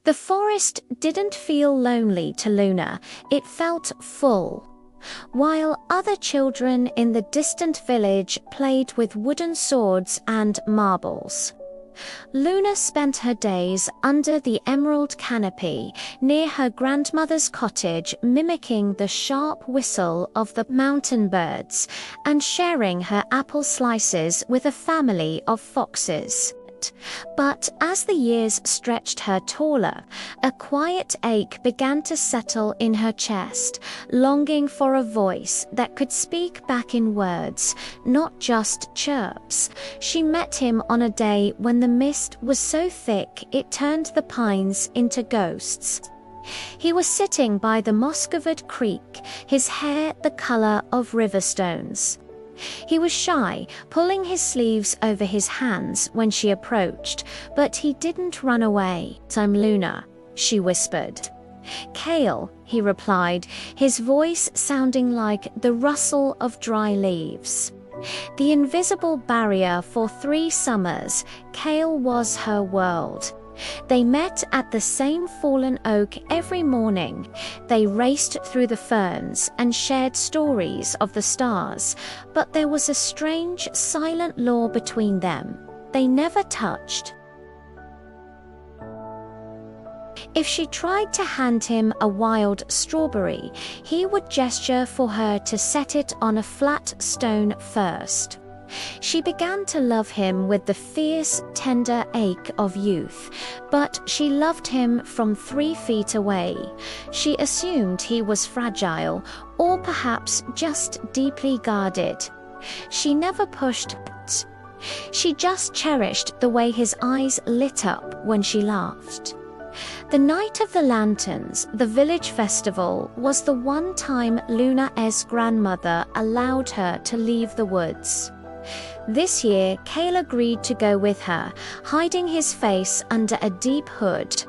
The forest didn't feel lonely to Luna, it felt full. While other children in the distant village played with wooden swords and marbles, Luna spent her days under the emerald canopy near her grandmother's cottage, mimicking the sharp whistle of the mountain birds and sharing her apple slices with a family of foxes. But as the years stretched her taller, a quiet ache began to settle in her chest, longing for a voice that could speak back in words, not just chirps. She met him on a day when the mist was so thick it turned the pines into ghosts. He was sitting by the moss-covered creek, his hair the color of river stones. He was shy, pulling his sleeves over his hands when she approached, but he didn't run away. "I'm Luna," she whispered. "Kale," he replied, his voice sounding like the rustle of dry leaves. The invisible barrier for 3 summers, Kale was her world. They met at the same fallen oak every morning. They raced through the ferns and shared stories of the stars, but there was a strange, silent law between them. They never touched. If she tried to hand him a wild strawberry, he would gesture for her to set it on a flat stone first. She began to love him with the fierce, tender ache of youth, but she loved him from 3 feet away. She assumed he was fragile, or perhaps just deeply guarded. She never pushed. She just cherished the way his eyes lit up when she laughed. The night of the lanterns, the village festival, was the one time Luna's grandmother allowed her to leave the woods. This year, Kale agreed to go with her, hiding his face under a deep hood.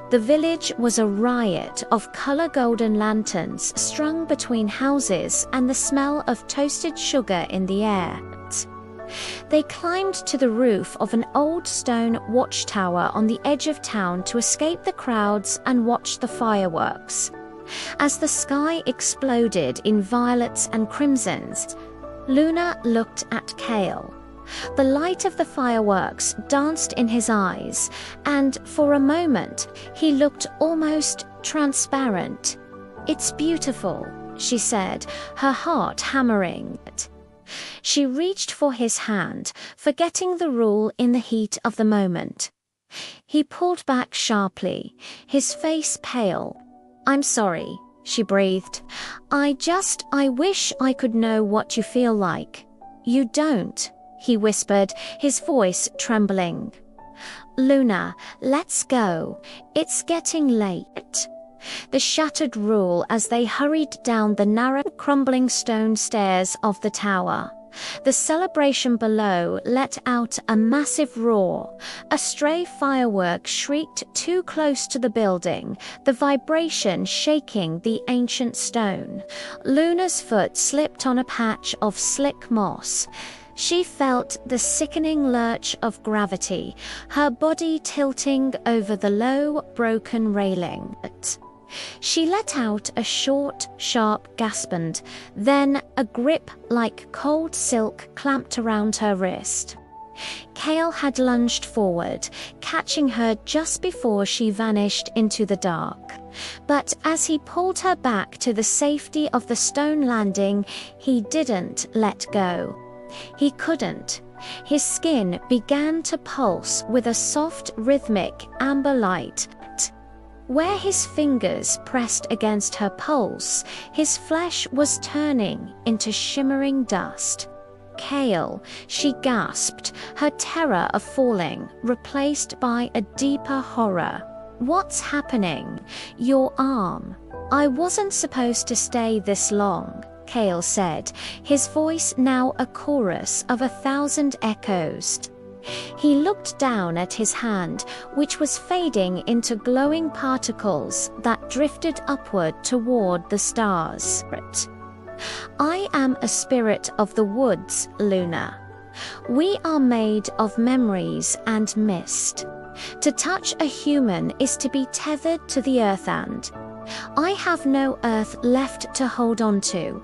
The village was a riot of color-golden lanterns strung between houses and the smell of toasted sugar in the air. They climbed to the roof of an old stone watchtower on the edge of town to escape the crowds and watch the fireworks. As the sky exploded in violets and crimsons, Luna looked at Kale. The light of the fireworks danced in his eyes, and for a moment he looked almost transparent. "It's beautiful," she said, her heart hammering. She reached for his hand, forgetting the rule in the heat of the moment. He pulled back sharply, his face pale. "I'm sorry," she breathed. I wish I could know what you feel like." "You don't," he whispered, his voice trembling. "Luna, let's go. It's getting late." The shattered rule as they hurried down the narrow, crumbling stone stairs of the tower. The celebration below let out a massive roar. A stray firework shrieked too close to the building, the vibration shaking the ancient stone. Luna's foot slipped on a patch of slick moss. She felt the sickening lurch of gravity, her body tilting over the low, broken railing. She let out a short, sharp gasp, and then a grip like cold silk clamped around her wrist. Kale had lunged forward, catching her just before she vanished into the dark. But as he pulled her back to the safety of the stone landing, he didn't let go. He couldn't. His skin began to pulse with a soft, rhythmic amber light. Where his fingers pressed against her pulse, his flesh was turning into shimmering dust. "Kale," she gasped, her terror of falling replaced by a deeper horror. "What's happening?" "Your arm." "I wasn't supposed to stay this long," Kale said, his voice now a chorus of 1,000 echoes. He looked down at his hand, which was fading into glowing particles that drifted upward toward the stars. "I am a spirit of the woods, Luna. We are made of memories and mist. To touch a human is to be tethered to the earth, and I have no earth left to hold on to.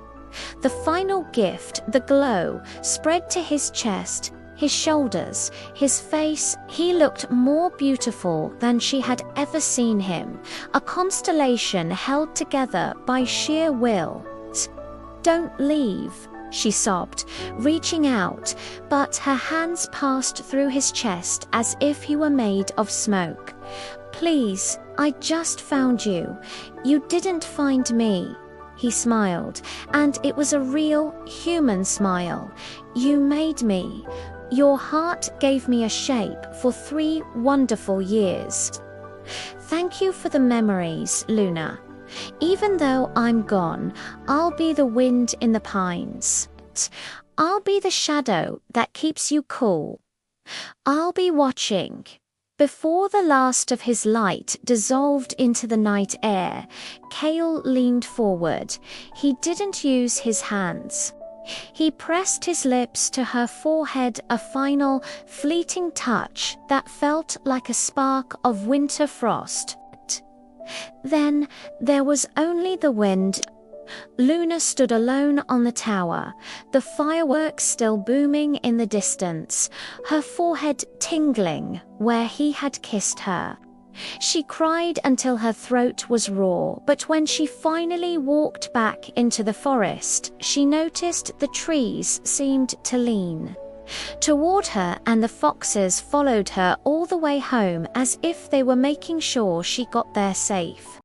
The final gift, the glow, spread to his chest, his shoulders, his face. He looked more beautiful than she had ever seen him, a constellation held together by sheer will. "Don't leave," she sobbed, reaching out, but her hands passed through his chest as if he were made of smoke. "Please, I just found you. You didn't find me." He smiled, and it was a real, human smile. "You made me. Your heart gave me a shape for 3 wonderful years. Thank you for the memories, Luna. Even though I'm gone, I'll be the wind in the pines. I'll be the shadow that keeps you cool. I'll be watching." Before the last of his light dissolved into the night air, Cale leaned forward. He didn't use his hands. He pressed his lips to her forehead, a final, fleeting touch that felt like a spark of winter frost. Then there was only the wind. Luna stood alone on the tower, the fireworks still booming in the distance, her forehead tingling where he had kissed her. She cried until her throat was raw, but when she finally walked back into the forest, she noticed the trees seemed to lean toward her, and the foxes followed her all the way home as if they were making sure she got there safe.